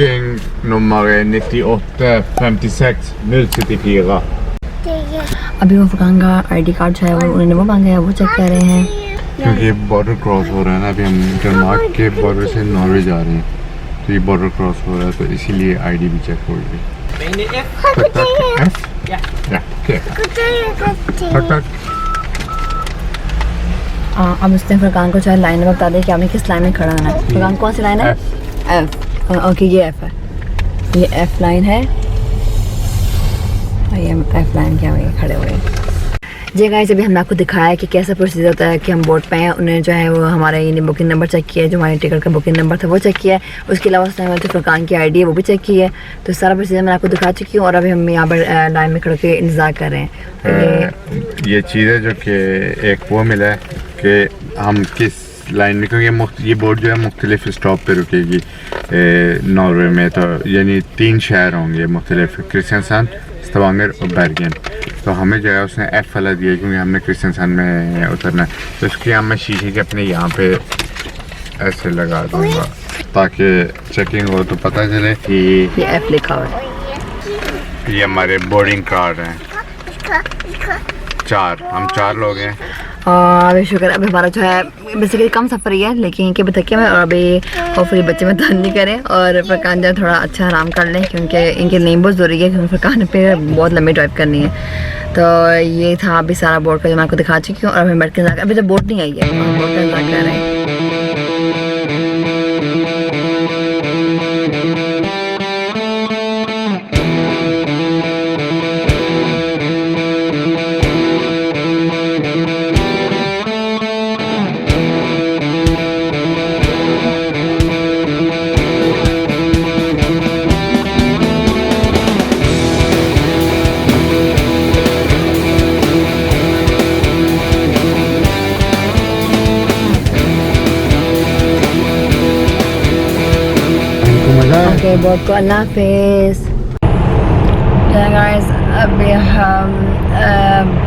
Booking nummer 9856 074. अभी वो फुरकान का आईडी कार्ड जो है वो उन्होंने वो मांगा है, वो चेक कर रहे हैं क्योंकि बॉर्डर क्रॉस हो रहा है ना। अभी हम डेनमार्क के बॉर्डर से नॉर्वे जा रहे हैं, तो ये बॉर्डर क्रॉस हो रहा है, तो इसीलिए आईडी भी चेक हो गई। अब उसने फुरकान को चाहे लाइन में बता दें कि आपने किस लाइन में खड़ा होना है। फुरकान कौन सी लाइन है? एफ। ओके ये एफ है, ये एफ लाइन है। ये हम एफ लाइन के हमें खड़े हुए हैं। जी गाइस, अभी हमने आपको दिखाया कि कैसा प्रोसीजर होता है कि हम बोट पे हैं। उन्होंने जो है वो हमारा ये बुकिंग नंबर चेक किया है, जो हमारी टिकट का बुकिंग नंबर था वो चेक किया है। उसके अलावा उसने हमारे फुरकान की आईडी है वो भी चेक की है। तो सारा प्रोसीजर मैं आपको दिखा चुकी हूँ और अभी हम यहाँ पर लाइन में खड़े के इंतज़ार कर रहे हैं। ये चीज़ है जो कि एक वो मिला है कि हम किस लाइन में, क्योंकि ये बोट जो है मुख्तलिफ स्टॉप पे रुकेगी नॉर्वे में। तो यानी 3 शहर होंगे मुख्तलिफ, क्रिस्टियनसन, स्टावांगर और बर्गन। तो हमें जो है उसने एफ वाला दिया क्योंकि हमने क्रिस्टियनसन में उतरना है। तो इसके मैं शीशे के अपने यहाँ पे ऐसे लगा दूँगा ताकि चेकिंग हो तो पता चले कि ये एफ लिखा हुआ है। ये हमारे बोर्डिंग कार्ड हैं। हम 4 लोग हैं। अभी शुक्र, अभी हमारा जो है बेसिकली कम सफ़र ही है लेकिन इनके बतके में, और अभी होपफुली बच्चे में तंग नहीं करें और फुरकान जो है थोड़ा अच्छा आराम कर लें क्योंकि इनकी नींद बहुत ज़रूरी है, क्योंकि फुरकान पे बहुत लंबी ड्राइव करनी है। तो ये था अभी सारा बोट का जो मैं आपको दिखा चुकी हूँ। और अभी बैठ के अभी तो बोट नहीं आई है, बोट का इंतजार कर रहे हैं। ओके, बहुत को अल्लाह हाफिज़। गाइस, अभी हम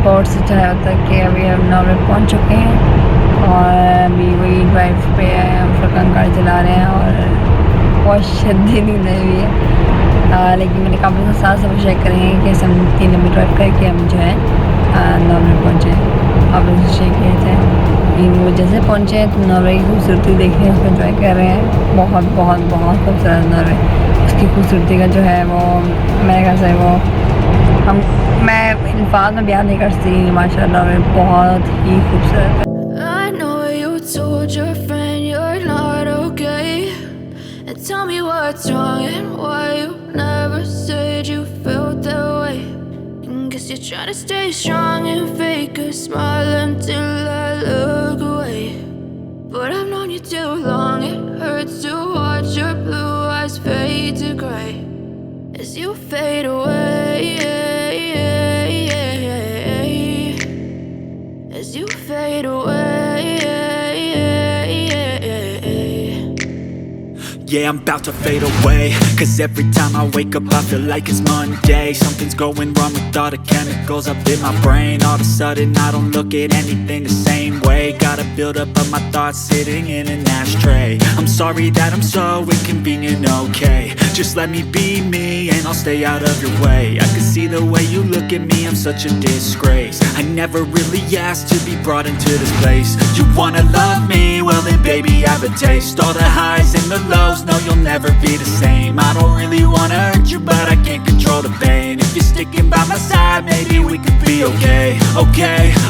बोट से जो है तक कि अभी हम नॉर्वे पहुंच चुके हैं और अभी वही ड्राइव पे हम फुरकान गाड़ी चला रहे हैं और बहुत शदीद नींद हुई है। लेकिन मैंने काफ़ी साथ सब शेयर करेंगे कि हम 3 लंबी ड्राइव करके हम जो है नॉर्वे पहुँचे। आप लोग शेयर किए थे कि वो जैसे पहुँचे तो नॉर्वे की खूबसूरती देखने उसको एंजॉय कर रहे हैं। बहुत बहुत बहुत खूबसूरत नॉर्वे, उसकी खूबसूरती का जो है वो मेरे ख्याल से वो मैं अल्फाज में बयान नहीं कर सकती। माशाल्लाह नॉर्वे बहुत ही खूबसूरत है। Tell me what's wrong and why you never said you felt that way. Guess you're trying to stay strong and fake a smile until I look away. But I've known you too long, it hurts to watch your blue eyes fade to grey as you fade away, as you fade away. Yeah, I'm about to fade away, cause every time I wake up I feel like it's Monday. Something's going wrong with all the chemicals up in my brain. All of a sudden I don't look at anything the same way. Gotta build up of my thoughts sitting in an ashtray. I'm sorry that I'm so inconvenient, okay. Just let me be me and I'll stay out of your way. I can see the way you look at me, I'm such a disgrace. I never really asked to be brought into this place. You wanna love me? Well then baby I have a taste. All the highs and the lows, no you'll never be the same. I don't really wanna hurt you but I can't control the pain. If you're sticking by my side maybe we could be okay.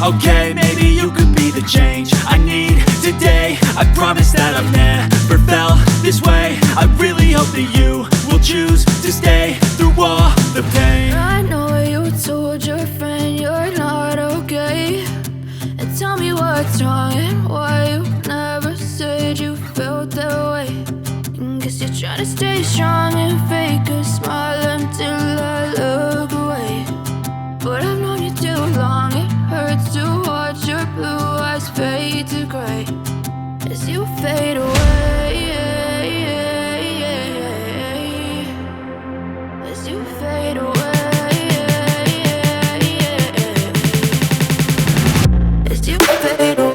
Okay, maybe you could be the change I need today. I promise that I've never felt this way. I really hope that you will choose to stay through all the pain. I know you told your friend you're not okay, and tell me what's wrong and why you never said you felt that way. Guess you're trying to stay strong and fake a smile until I look away. But I've known you too long, it hurts to watch your blue eyes fade to grey as you fade away, as you fade away, as you fade away.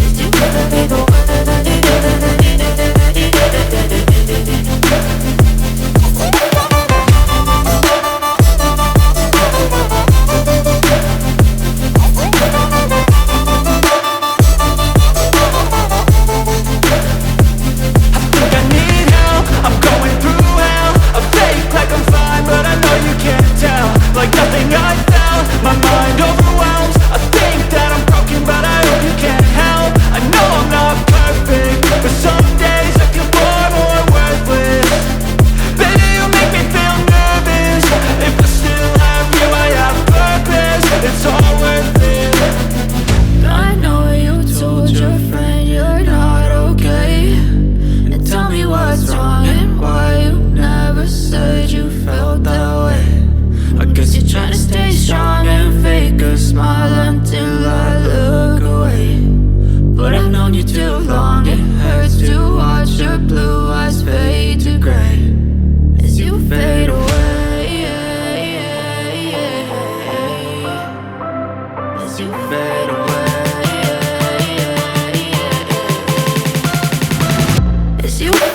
As you fade away.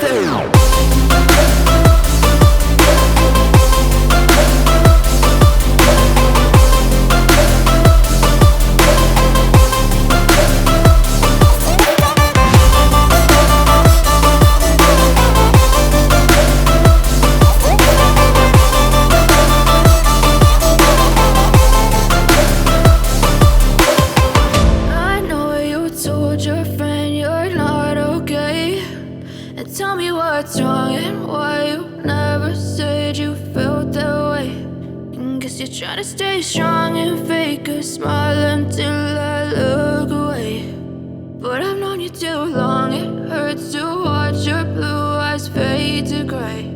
I know you told your friend you're not okay. And tell me what's wrong and why you never said you felt that way. And guess you're trying to stay strong and fake a smile until I look away. But I've known you too long, it hurts to watch your blue eyes fade to gray.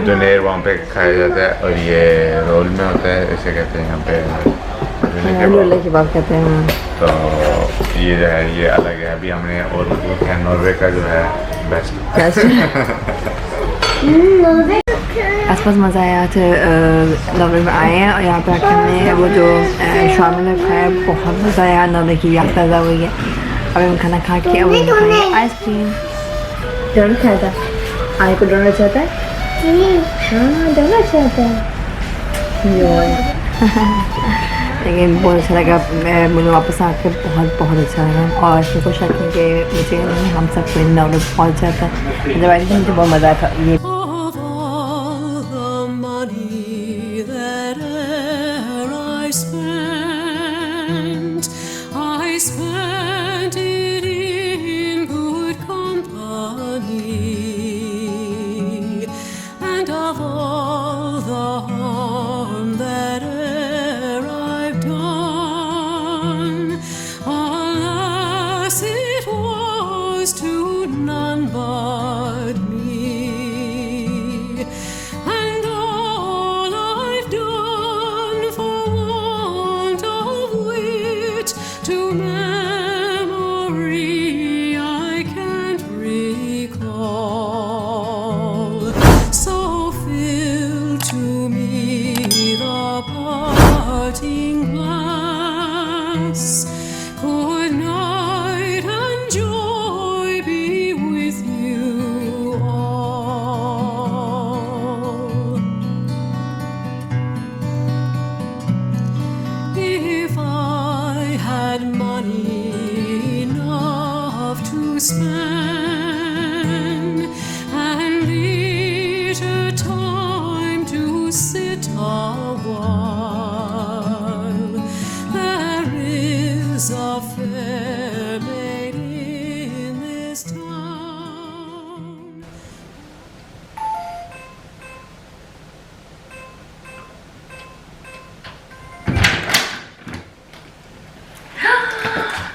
DoNER वहाँ पे खाया जाता है और ये role में होता है, इसे कहते हैं यहाँ पे लोले कबाब कहते हैं। तो ये जो है ये अलग है। अभी हमने और नॉर्वे का जो है बेस्ट आसपास मज़ा आया था। नॉर्वे में आए हैं और यहाँ पे आके हमने वो जो शामिल खाया, बहुत मज़ा आया। नॉर्वे की याद ताज़ा हुई है। अब हम खाना खा के आइसक्रीम डोनट खाया था। आए को डोनट चाहता है? हाँ डोनट चाहता है। लेकिन बहुत अच्छा लगा, मुझे वापस आके बहुत बहुत अच्छा लगा। और इसमें कोई शक नहीं कि मुझे हम सब को नॉर्वे बहुत जाता है। जब आई थी मुझे बहुत मज़ा आया था। ये spend and leisure time to sit a while. There is a fair lady in this town.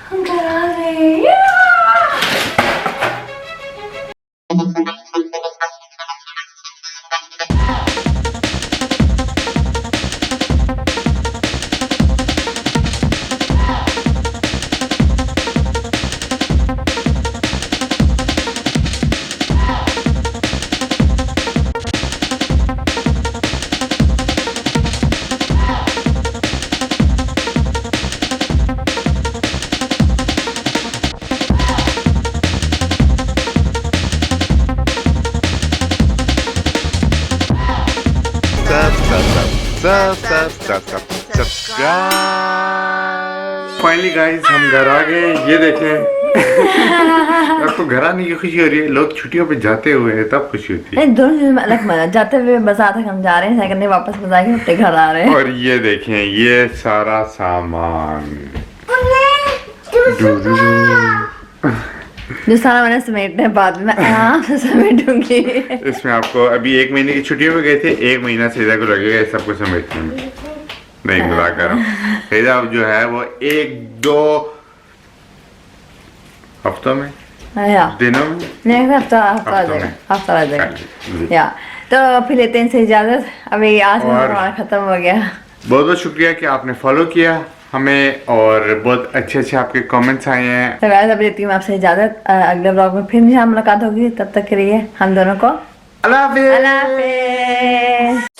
हम घर आ गए। फाइनली गाइस हम घर आ गए। ये देखें आपको घर आने की खुशी हो रही है, लोग छुट्टियों पे जाते हुए हैं तब खुशी होती है। दोनों चीज़ में अलग मजा, जाते हुए बाजार तक हम जा रहे हैं, सेकंड डे वापस मजा के अपने घर आ रहे हैं। और ये देखें ये सारा सामान जो सारा मैंने समेटना है, बाद में आराम से समेटूंगी। इसमें आपको अभी 1 महीने की छुट्टियों में गए थे, 1 महीना सीधा को लगेगा इस सबको समेटने में। नहीं मजाक कर रहा हूँ। सीधा जो है वो 1-2 हफ्तों में, दिनों में, नहीं हफ्ता आ जाएगा। या तो फिर लेते हैं इनसे इजाजत। अभी आज हमारा खत्म हो गया। बहुत बहुत शुक्रिया कि आपने फॉलो किया हमें और बहुत अच्छे अच्छे आपके कमेंट्स आए हैं। तो गाइस अभी लेती हूँ आपसे इजाजत। अगले ब्लॉग में फिर मुलाकात होगी, तब तक के लिए हम दोनों को अल्लाह हाफिज़। अल्लाह हाफिज़।